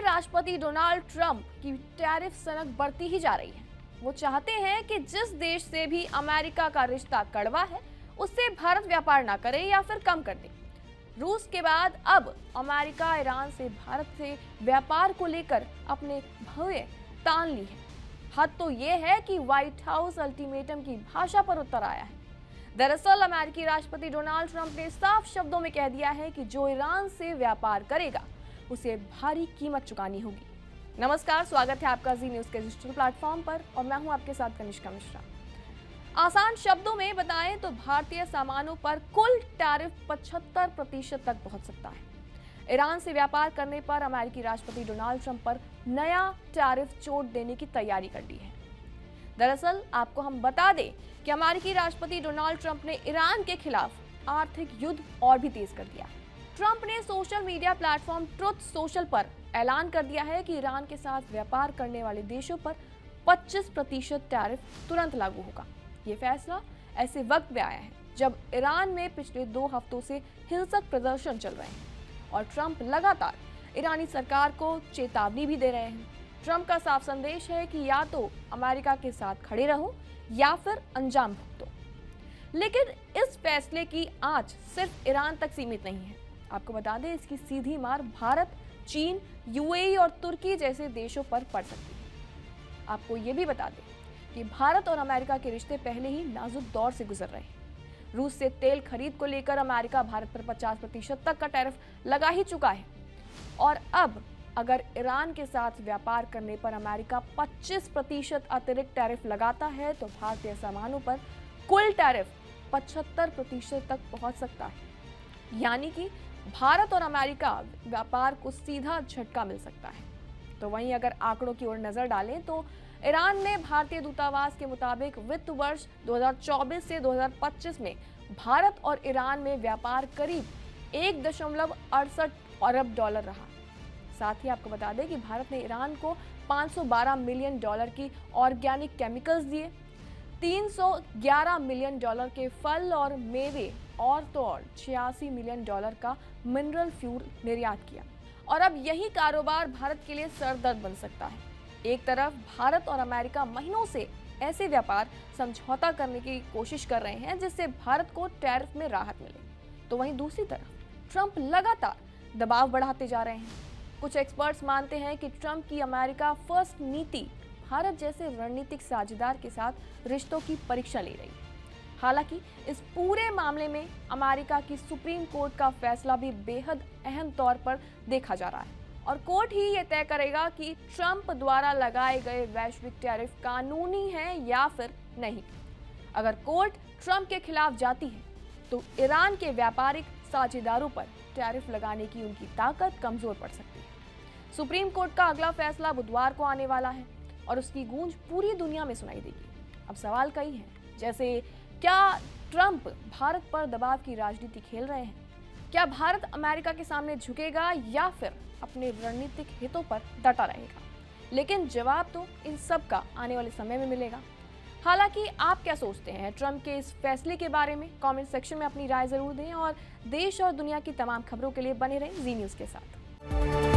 राष्ट्रपति Donald Trump की tariff सनक बढ़ती ही जा रही है। वो चाहते हैं कि जिस देश से भी अमेरिका का रिश्ता कड़वा है, उससे भारत व्यापार ना करे या फिर कम कर दे। रूस के बाद अब अमेरिका ईरान से भारत से व्यापार को लेकर अपने भव्य तान ली है। हद तो ये है कि व्हाइट हाउस अल्टीमेटम की भाषा पर उतर आया है। दरअसल अमेरिकी राष्ट्रपति डोनाल्ड ट्रंप ने साफ शब्दों में कह दिया है कि जो ईरान से व्यापार करेगा उसे भारी कीमत चुकानी होगी। नमस्कार, स्वागत है आपका जी न्यूज के डिजिटल प्लेटफॉर्म पर और मैं हूं आपके साथ कनिष्का मिश्रा। आसान शब्दों में बताएं तो भारतीय सामानों पर कुल टैरिफ 75% तक पहुंच सकता है। ईरान से व्यापार करने पर अमेरिकी राष्ट्रपति डोनाल्ड ट्रंप पर नया टैरिफ चोट देने की तैयारी कर ली है। दरअसल आपको हम बता दें कि अमेरिकी राष्ट्रपति डोनाल्ड ट्रंप ने ईरान के खिलाफ आर्थिक युद्ध और भी तेज कर दिया। ट्रंप ने social media platform truth social पर ऐलान कर दिया है कि ईरान के साथ व्यापार करने वाले देशों पर 25% टैरिफ तुरंत लागू होगा। ये फैसला ऐसे वक्त में आया है जब ईरान में पिछले 2 हफ्तों से हिंसक प्रदर्शन चल रहे हैं और ट्रंप लगातार ईरानी सरकार को चेतावनी भी दे रहे हैं। ट्रंप का साफ संदेश है कि या तो अमेरिका के साथ खड़े रहो या फिर अंजाम भुगतो। लेकिन इस फैसले की आंच सिर्फ ईरान तक सीमित नहीं है। आपको बता दें, इसकी सीधी मार भारत, चीन, यूएई और तुर्की जैसे देशों पर पड़ सकती है। आपको ये भी बता दें कि भारत और अमेरिका के रिश्ते पहले ही नाजुक दौर से गुजर रहे हैं। रूस से तेल खरीद को लेकर अमेरिका भारत पर 50% तक का टैरिफ लगा ही चुका है और अब अगर ईरान के साथ व्यापार करने पर अमेरिका 25% अतिरिक्त टैरिफ लगाता है तो भारतीय सामानों पर कुल टैरिफ 75% तक पहुंच सकता है। यानी कि भारत और अमेरिका व्यापार को सीधा झटका मिल सकता है। तो वहीं अगर आंकड़ों की ओर नजर डालें तो ईरान में भारतीय दूतावास के मुताबिक वित्त वर्ष 2024 से 2025 में भारत और ईरान में व्यापार करीब 1.68 अरब डॉलर रहा। साथ ही आपको बता दें कि भारत ने ईरान को 512 मिलियन डॉलर की ऑर्गेनिक केमिकल्स दिए, 311 मिलियन डॉलर के फल और मेवे और तो और 86 मिलियन डॉलर का मिनरल फ्यूल निर्यात किया। और अब यही कारोबार भारत के लिए सरदर्द बन सकता है। एक तरफ भारत और अमेरिका महीनों से ऐसे व्यापार समझौता करने की कोशिश कर रहे हैं जिससे भारत को टैरिफ में राहत मिले, तो वहीं दूसरी तरफ ट्रंप लगातार दबाव बढ़ाते जा रहे हैं। कुछ एक्सपर्ट्स मानते हैं कि ट्रंप की अमेरिका फर्स्ट नीति भारत जैसे रणनीतिक साझेदार के साथ रिश्तों की परीक्षा ले रही है। हालांकि इस पूरे मामले में अमेरिका की सुप्रीम कोर्ट का फैसला भी बेहद अहम तौर पर देखा जा रहा है और कोर्ट ही ये तय करेगा कि ट्रंप द्वारा लगाए गए वैश्विक टैरिफ कानूनी हैं या फिर नहीं। अगर कोर्ट ट्रंप के खिलाफ जाती है तो ईरान के व्यापारिक साझेदारों पर टैरिफ लगाने की उनकी ताकत कमजोर पड़ सकती है। सुप्रीम कोर्ट का अगला फैसला बुधवार को आने वाला है और उसकी गूंज पूरी दुनिया में सुनाई देगी। अब सवाल कई हैं, जैसे क्या ट्रंप भारत पर दबाव की राजनीति खेल रहे हैं? क्या भारत अमेरिका के सामने झुकेगा या फिर अपने रणनीतिक हितों पर डटा रहेगा? लेकिन जवाब तो इन सब का आने वाले समय में मिलेगा। हालांकि आप क्या सोचते हैं ट्रंप के इस फैसले के बारे में? कमेंट सेक्शन में अपनी राय जरूर दें और देश और दुनिया की तमाम खबरों के लिए बने रहें जी न्यूज़ के साथ।